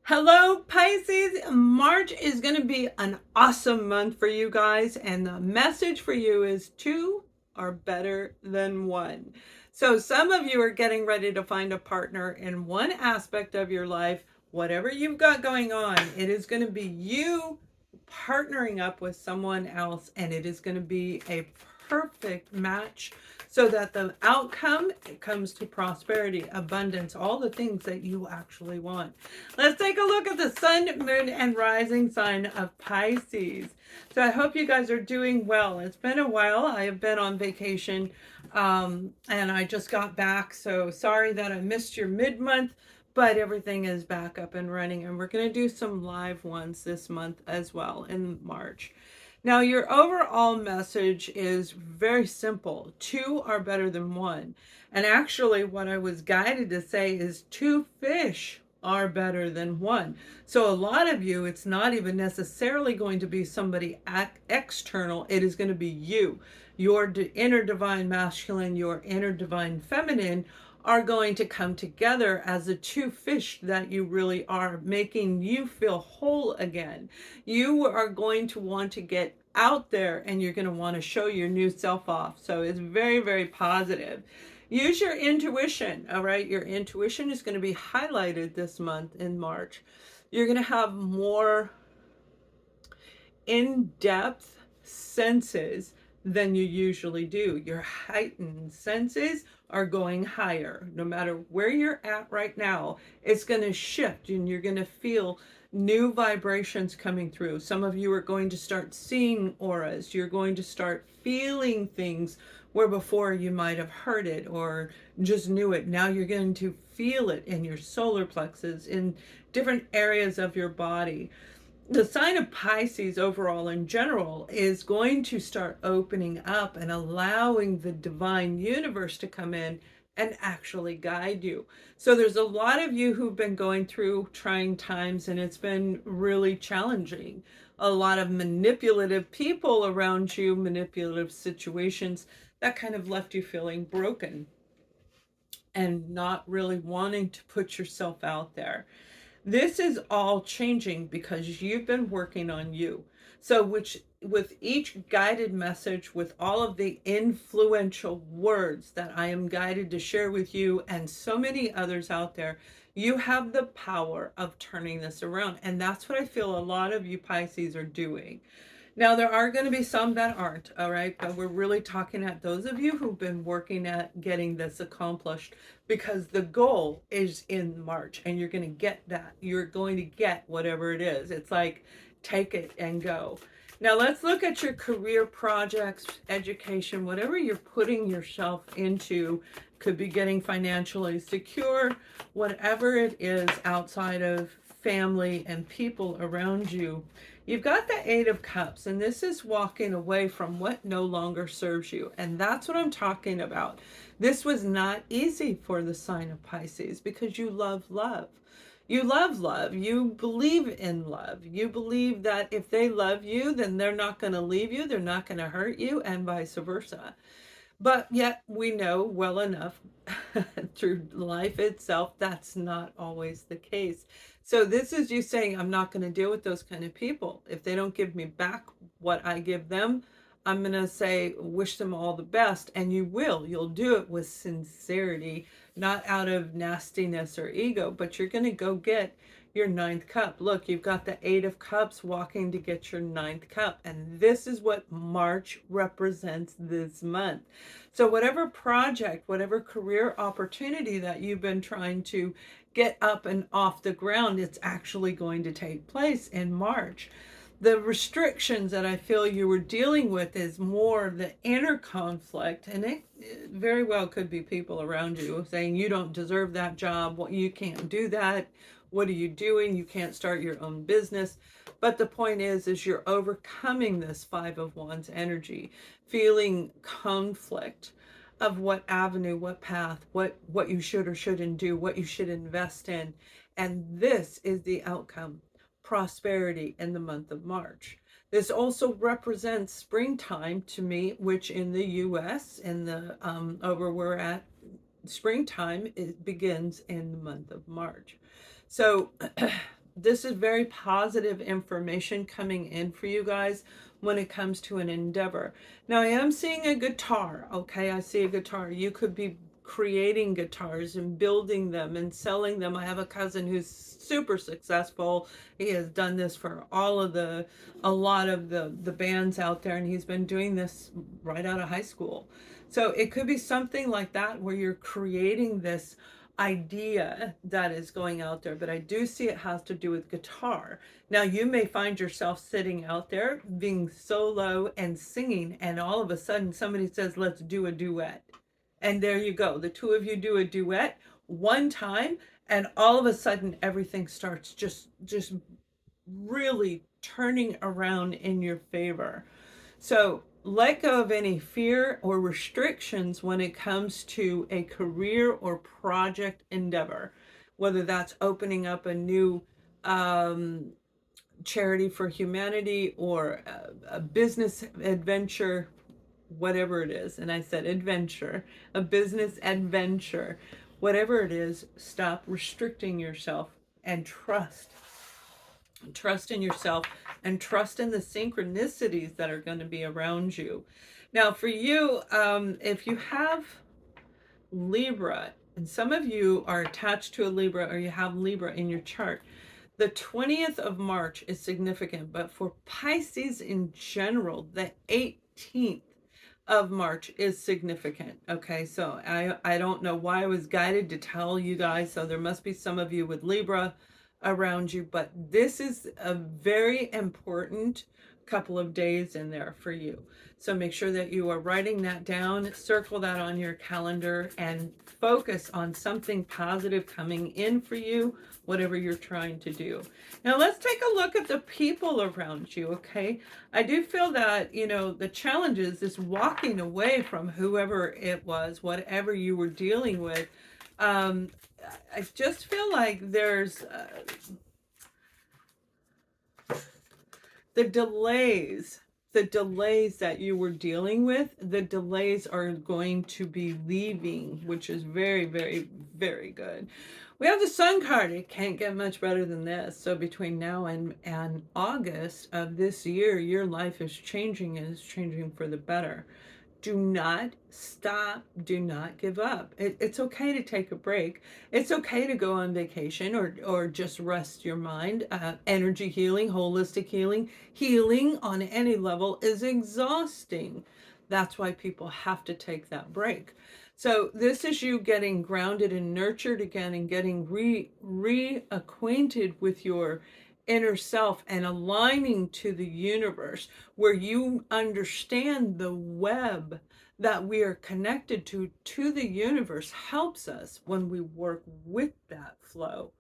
Hello, Pisces. March is going to be an awesome month for you guys, and the message for you is two are better than one. So, some of you are getting ready to find a partner in one aspect of your life. Whatever you've got going on, it is going to be you partnering up with someone else, and it is going to be a perfect match so that the outcome comes to prosperity, abundance, all the things that you actually want. Let's take a look at the sun, moon, and rising sign of Pisces. So I hope you guys are doing well. It's been a while. I have been on vacation and I just got back. So sorry that I missed your mid-month, but everything is back up and running. And we're going to do some live ones this month as well in March. Now, your overall message is very simple. Two are better than one. And actually, what I was guided to say is two fish are better than one. So, a lot of you, it's not even necessarily going to be somebody external, it is going to be you. Your inner divine masculine, your inner divine feminine are going to come together as the two fish that you really are, making you feel whole again. You are going to want to get out there and you're going to want to show your new self off. So it's very, very positive. Use your intuition, all right? Your intuition is going to be highlighted this month in March. You're going to have more in-depth senses than you usually do. Your heightened senses are going higher. No matter where you're at right now, it's going to shift and you're going to feel new vibrations coming through. Some of you are going to start seeing auras. You're going to start feeling things where before you might have heard it or just knew it. Now you're going to feel it in your solar plexus, in different areas of your body. The sign of Pisces overall in general is going to start opening up and allowing the divine universe to come in and actually guide you. So there's a lot of you who've been going through trying times and it's been really challenging. A lot of manipulative people around you, manipulative situations that kind of left you feeling broken and not really wanting to put yourself out there. This is all changing because you've been working on you. So which with each guided message, with all of the influential words that I am guided to share with you and so many others out there, you have the power of turning this around. And that's what I feel a lot of you Pisces are doing. Now, there are going to be some that aren't, all right? But we're really talking at those of you who've been working at getting this accomplished because the goal is in March and you're going to get that. You're going to get whatever it is. It's like, take it and go. Now, let's look at your career projects, education, whatever you're putting yourself into. Could be getting financially secure, whatever it is outside of family and people around you. You've got the Eight of Cups, and this is walking away from what no longer serves you. And that's what I'm talking about. This was not easy for the sign of Pisces because you love love. You love love. You believe in love. You believe that if they love you, then they're not going to leave you. They're not going to hurt you, and vice versa. But yet we know well enough through life itself, that's not always the case. So this is you saying, I'm not going to deal with those kind of people. If they don't give me back what I give them, I'm going to say, wish them all the best. And you will. You'll do it with sincerity, not out of nastiness or ego, but you're going to go get your ninth cup. Look, you've got the Eight of Cups walking to get your ninth cup. And this is what March represents this month. So whatever project, whatever career opportunity that you've been trying to get up and off the ground, it's actually going to take place in March. The restrictions that I feel you were dealing with is more the inner conflict, and it very well could be people around you saying you don't deserve that job, you can't do that, what are you doing, you can't start your own business. But the point is you're overcoming this Five of Wands energy, feeling conflict of what avenue, what path, what you should or shouldn't do, what you should invest in. And this is the outcome: prosperity in the month of March. This also represents springtime to me, which in the US, in the over we're at springtime, it begins in the month of March. So this is very positive information coming in for you guys when it comes to an endeavor. Now, I am seeing a guitar, okay? I see a guitar. You could be creating guitars and building them and selling them. I have a cousin who's super successful. He has done this for a lot of the bands out there, and he's been doing this right out of high school. So it could be something like that where you're creating this idea that is going out there, but I do see it has to do with guitar. Now, you may find yourself sitting out there being solo and singing, and all of a sudden somebody says, let's do a duet. And there you go. The two of you do a duet one time, and all of a sudden everything starts just really turning around in your favor. So let go of any fear or restrictions when it comes to a career or project endeavor, whether that's opening up a new charity for humanity or a business adventure, whatever it is. And I said adventure, a business adventure, whatever it is. Stop restricting yourself and trust in yourself, and trust in the synchronicities that are going to be around you. Now, for you, if you have Libra, and some of you are attached to a Libra or you have Libra in your chart, the 20th of March is significant, but for Pisces in general, the 18th of March is significant. Okay, so I don't know why I was guided to tell you guys, so there must be some of you with Libra around you, but this is a very important couple of days in there for you. So make sure that you are writing that down, circle that on your calendar, and focus on something positive coming in for you, whatever you're trying to do. Now let's take a look at the people around you, okay? I do feel that, the challenges is walking away from whoever it was, whatever you were dealing with. I just feel like there's the delays that you were dealing with, the delays are going to be leaving, which is very, very, very good. We have the Sun card. It can't get much better than this. So between now and August of this year, your life is changing, and it's changing for the better. Do not stop. Do not give up. It's okay to take a break. It's okay to go on vacation or just rest your mind. Energy healing, holistic healing on any level is exhausting. That's why people have to take that break. So this is you getting grounded and nurtured again, and getting reacquainted with your inner self and aligning to the universe, where you understand the web that we are connected to the universe helps us when we work with that flow.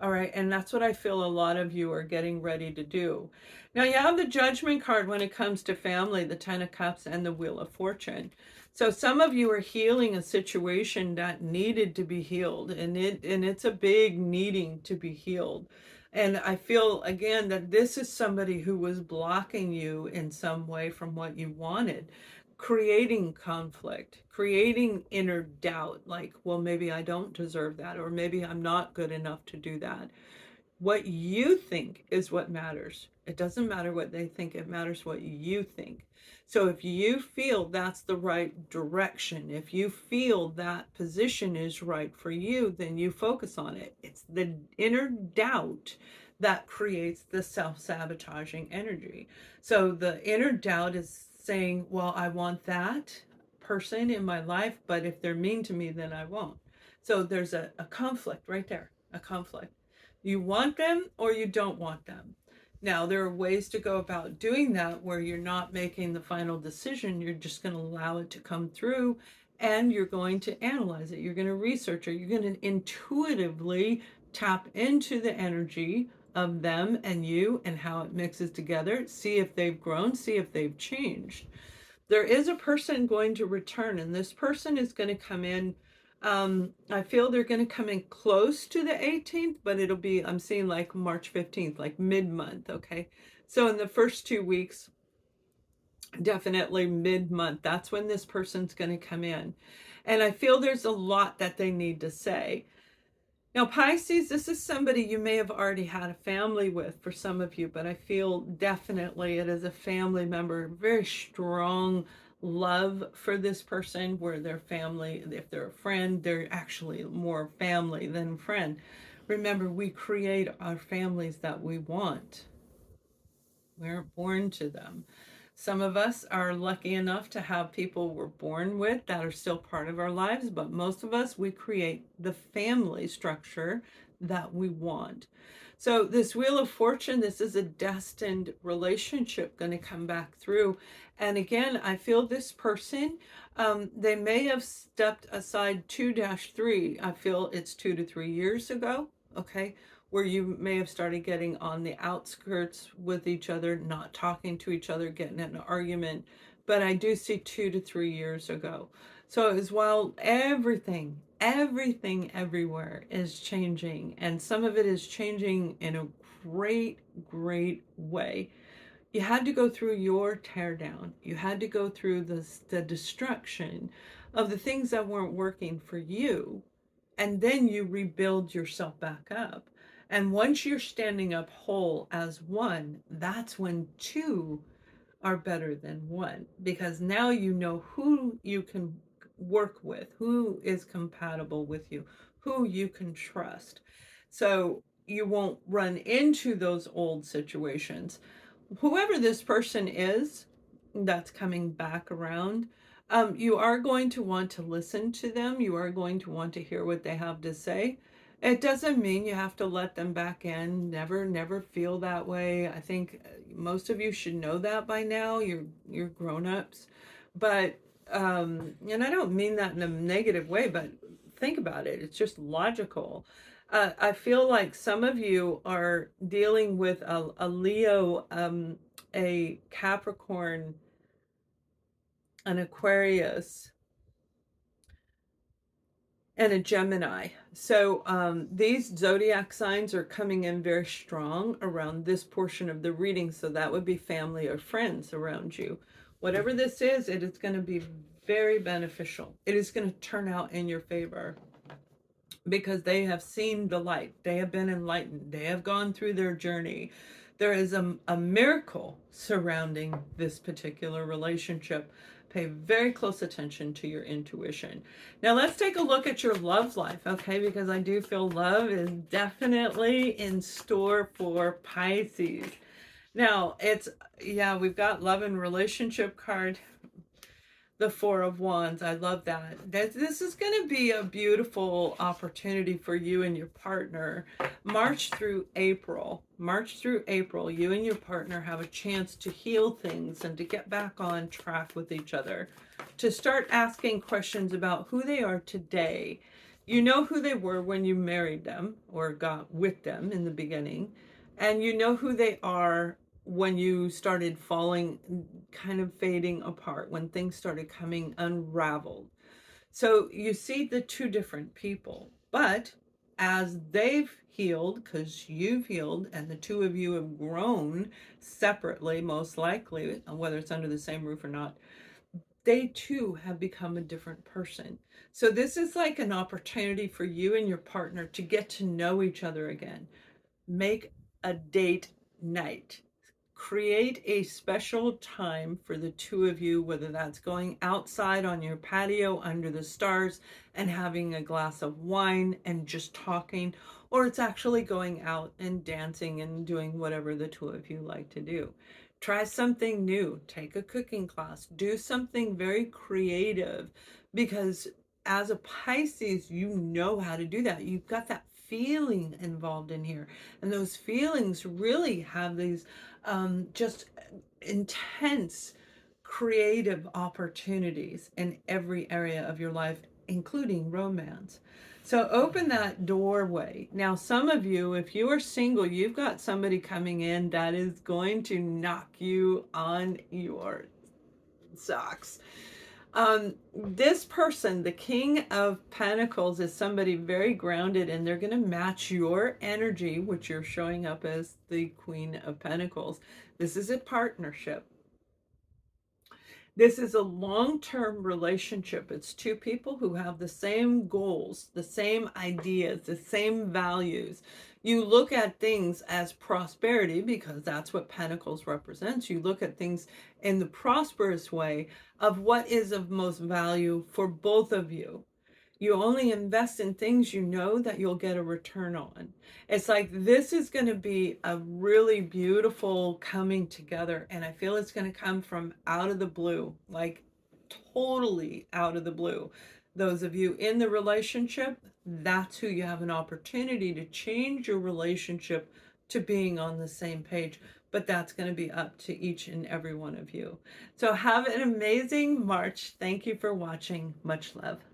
All right, and that's what I feel a lot of you are getting ready to do. Now you have the Judgment card when it comes to family, the Ten of Cups, and the Wheel of Fortune. So some of you are healing a situation that needed to be healed, and it's a big needing to be healed. And I feel, again, that this is somebody who was blocking you in some way from what you wanted, creating conflict, creating inner doubt, like, well, maybe I don't deserve that, or maybe I'm not good enough to do that. What you think is what matters. It doesn't matter what they think, it matters what you think. So if you feel that's the right direction, if you feel that position is right for you, then you focus on it. It's the inner doubt that creates the self-sabotaging energy. So the inner doubt is saying, well, I want that person in my life, but if they're mean to me, then I won't. So there's a conflict right there, a conflict. You want them or you don't want them. Now, there are ways to go about doing that where you're not making the final decision. You're just going to allow it to come through, and you're going to analyze it. You're going to research it. You're going to intuitively tap into the energy of them and you and how it mixes together. See if they've grown, see if they've changed. There is a person going to return, and this person is going to come in. I feel they're going to come in close to the 18th, but it'll be, I'm seeing like March 15th, like mid-month, okay? So in the first 2 weeks, definitely mid-month, that's when this person's going to come in. And I feel there's a lot that they need to say. Now, Pisces, this is somebody you may have already had a family with for some of you, but I feel definitely it is a family member, very strong love for this person, where their family, if they're a friend, they're actually more family than friend. Remember, we create our families that we want. We aren't born to them. Some of us are lucky enough to have people we're born with that are still part of our lives, but most of us, we create the family structure that we want. So, this Wheel of Fortune, this is a destined relationship going to come back through. And again, I feel this person, they may have stepped aside 2-3. I feel it's 2 to 3 years ago. Okay, where you may have started getting on the outskirts with each other, not talking to each other, getting in an argument. But I do see 2 to 3 years ago. So as well, everything everywhere is changing. And some of it is changing in a great, great way. You had to go through your teardown. You had to go through the destruction of the things that weren't working for you, and then you rebuild yourself back up. And once you're standing up whole as one, that's when two are better than one, because now you know who you can work with, who is compatible with you, who you can trust. So you won't run into those old situations. Whoever this person is that's coming back around, you are going to want to listen to them. You are going to want to hear what they have to say. It doesn't mean you have to let them back in. Never feel that way. I think most of you should know that by now. You're grown-ups. But and I don't mean that in a negative way, but think about it. It's just logical. I feel like some of you are dealing with a Leo, a Capricorn, an Aquarius, and a Gemini. So these zodiac signs are coming in very strong around this portion of the reading. So that would be family or friends around you. Whatever this is, it is going to be very beneficial. It is going to turn out in your favor, because they have seen the light. They have been enlightened. They have gone through their journey. There is a miracle surrounding this particular relationship. Pay very close attention to your intuition. Now let's take a look at your love life, okay? Because I do feel love is definitely in store for Pisces. Now yeah, we've got love and relationship card, the Four of Wands. I love that. This is going to be a beautiful opportunity for you and your partner. March through April, you and your partner have a chance to heal things and to get back on track with each other, to start asking questions about who they are today. You know who they were when you married them or got with them in the beginning, and you know who they are when you started falling, kind of fading apart, when things started coming unraveled. So you see the two different people, but as they've healed, because you've healed, and the two of you have grown separately, most likely, whether it's under the same roof or not, they too have become a different person. So this is like an opportunity for you and your partner to get to know each other again. Make a date night. Create a special time for the two of you, whether that's going outside on your patio under the stars and having a glass of wine and just talking, or it's actually going out and dancing and doing whatever the two of you like to do. Try something new, take a cooking class, do something very creative, because as a Pisces, you know how to do that. You've got that feeling involved in here, and those feelings really have these just intense creative opportunities in every area of your life, including romance. So open that doorway. Now, some of you, if you are single, you've got somebody coming in that is going to knock you on your socks. This person, the King of Pentacles, is somebody very grounded, and they're going to match your energy, which you're showing up as the Queen of Pentacles. This is a partnership. This is a long-term relationship. It's two people who have the same goals, the same ideas, the same values. You look at things as prosperity because that's what Pentacles represents. You look at things in the prosperous way of what is of most value for both of you. You only invest in things you know that you'll get a return on. It's like this is going to be a really beautiful coming together, and I feel it's going to come from out of the blue, like totally out of the blue. Those of you in the relationship, that's who you have an opportunity to change your relationship to being on the same page. But that's going to be up to each and every one of you. So have an amazing March. Thank you for watching. Much love.